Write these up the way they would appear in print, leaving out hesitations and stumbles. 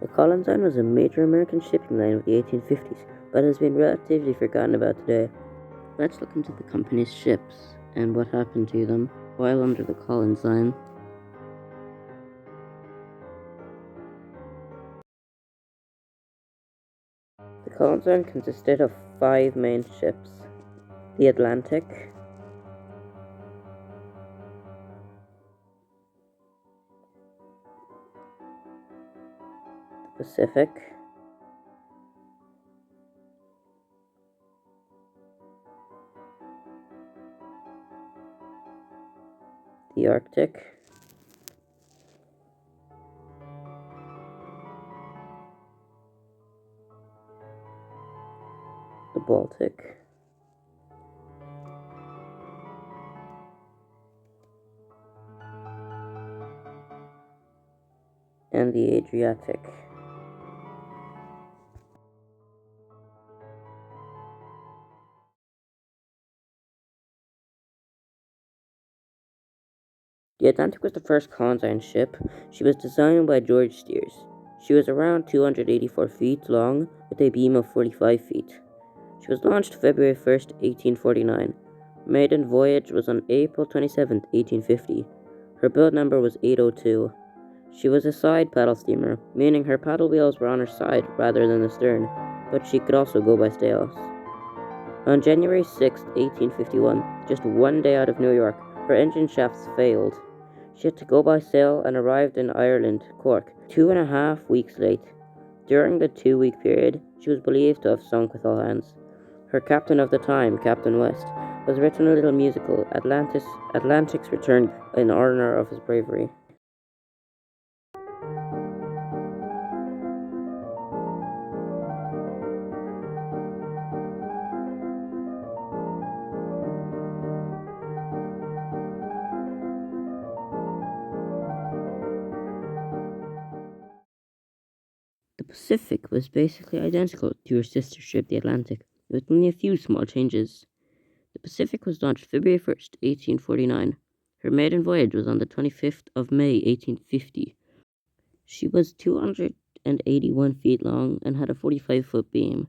The Collins Line was a major American shipping line of the 1850s, but has been relatively forgotten about today. Let's look into the company's ships and what happened to them while under the Collins Line. The Collins Line consisted of 5 main ships: the Atlantic, the Pacific, the Arctic, the Baltic, and the Adriatic. The Atlantic was the first Collins Line ship. She was designed by George Steers. She was around 284 feet long with a beam of 45 feet. She was launched February 1st, 1849. Her maiden voyage was on April 27th, 1850. Her build number was 802. She was a side paddle steamer, meaning her paddle wheels were on her side rather than the stern, but she could also go by sails. On January 6, 1851, just one day out of New York, her engine shafts failed. She had to go by sail and arrived in Ireland, Cork, 2.5 weeks late. During the 2-week period, she was believed to have sunk with all hands. Her captain of the time, Captain West, was written a little musical, Atlantic's Return, in honor of his bravery. The Pacific was basically identical to her sister ship, the Atlantic, with only a few small changes. The Pacific was launched February 1st, 1849. Her maiden voyage was on the 25th of May, 1850. She was 281 feet long and had a 45-foot beam.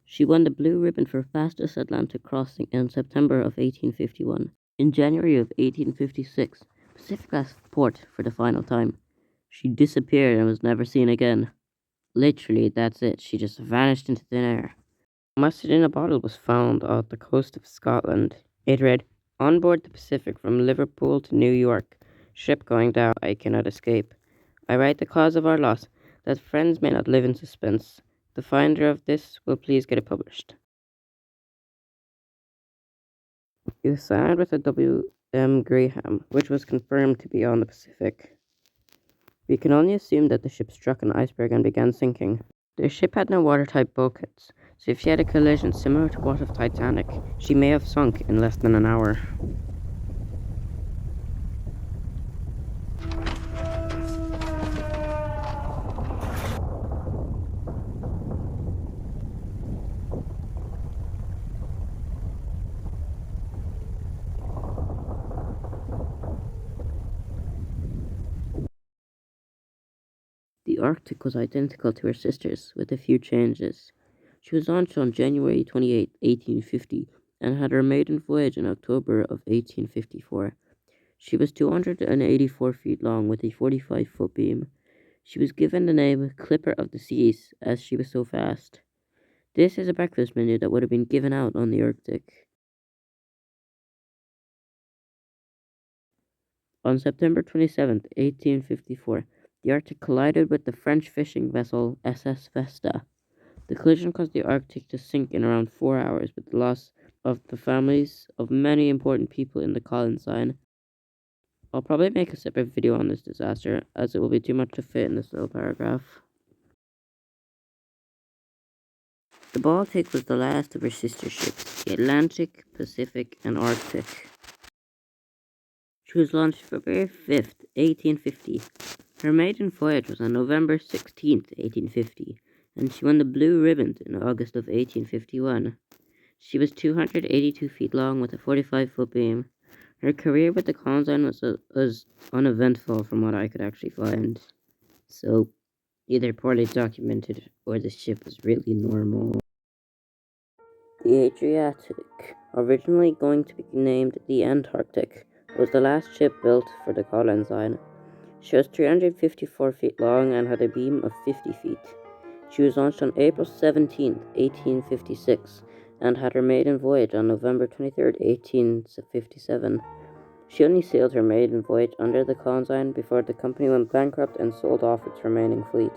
She won the Blue Ribbon for fastest Atlantic crossing in September of 1851. In January of 1856, Pacific left port for the final time. She disappeared and was never seen again. Literally, that's it. She just vanished into thin air. A message in a bottle was found off the coast of Scotland. It read, "On board the Pacific from Liverpool to New York. Ship going down. I cannot escape. I write the cause of our loss, that friends may not live in suspense. The finder of this will please get it published." It was signed with a W.M. Graham, which was confirmed to be on the Pacific. We can only assume that the ship struck an iceberg and began sinking. The ship had no watertight bulkheads, so if she had a collision similar to what of Titanic, she may have sunk in less than an hour. The Arctic was identical to her sisters, with a few changes. She was launched on January 28, 1850, and had her maiden voyage in October of 1854. She was 284 feet long with a 45-foot beam. She was given the name Clipper of the Seas, as she was so fast. This is a breakfast menu that would have been given out on the Arctic. On September 27, 1854, the Arctic collided with the French fishing vessel SS Vesta. The collision caused the Arctic to sink in around 4 hours, with the loss of the families of many important people in the Collins Line. I'll probably make a separate video on this disaster, as it will be too much to fit in this little paragraph. The Baltic was the last of her sister ships, the Atlantic, Pacific, and Arctic. She was launched February 5th, 1850. Her maiden voyage was on November 16th, 1850, and she won the Blue Ribbon in August of 1851. She was 282 feet long with a 45-foot beam. Her career with the Collins Line was uneventful from what I could actually find. So, either poorly documented or the ship was really normal. The Adriatic, originally going to be named the Antarctic, was the last ship built for the Collins Line. She was 354 feet long and had a beam of 50 feet. She was launched on April 17, 1856, and had her maiden voyage on November 23, 1857. She only sailed her maiden voyage under the Collins Line before the company went bankrupt and sold off its remaining fleet.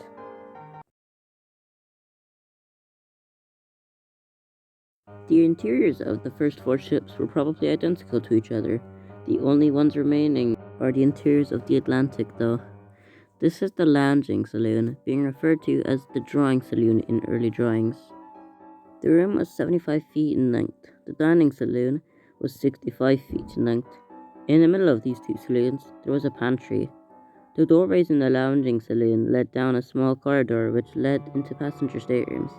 The interiors of the first four ships were probably identical to each other. The only ones remaining are the interiors of the Atlantic, though. This is the lounging saloon, being referred to as the drawing saloon in early drawings. The room was 75 feet in length. The dining saloon was 65 feet in length. In the middle of these two saloons, there was a pantry. The doorways in the lounging saloon led down a small corridor which led into passenger staterooms.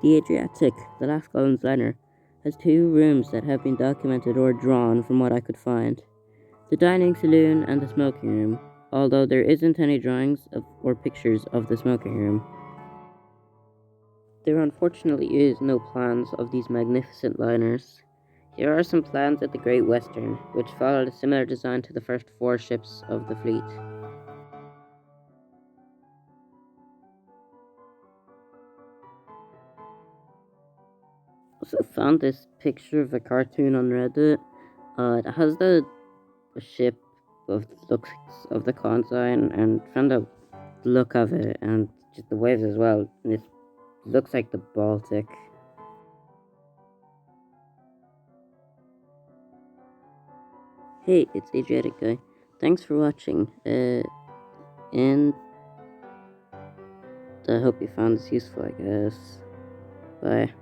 The Adriatic, the last Collins liner, has two rooms that have been documented or drawn from what I could find. The dining saloon and the smoking room, although there isn't any drawings or pictures of the smoking room. There unfortunately is no plans of these magnificent liners. Here are some plans at the Great Western, which followed a similar design to the first four ships of the fleet. Also found this picture of a cartoon on Reddit. It has the ship of looks of the consign and found out the look of it and just the waves as well. And it looks like the Baltic. Hey, it's Adriatic Guy. Thanks for watching. And I hope you found this useful, I guess. Bye.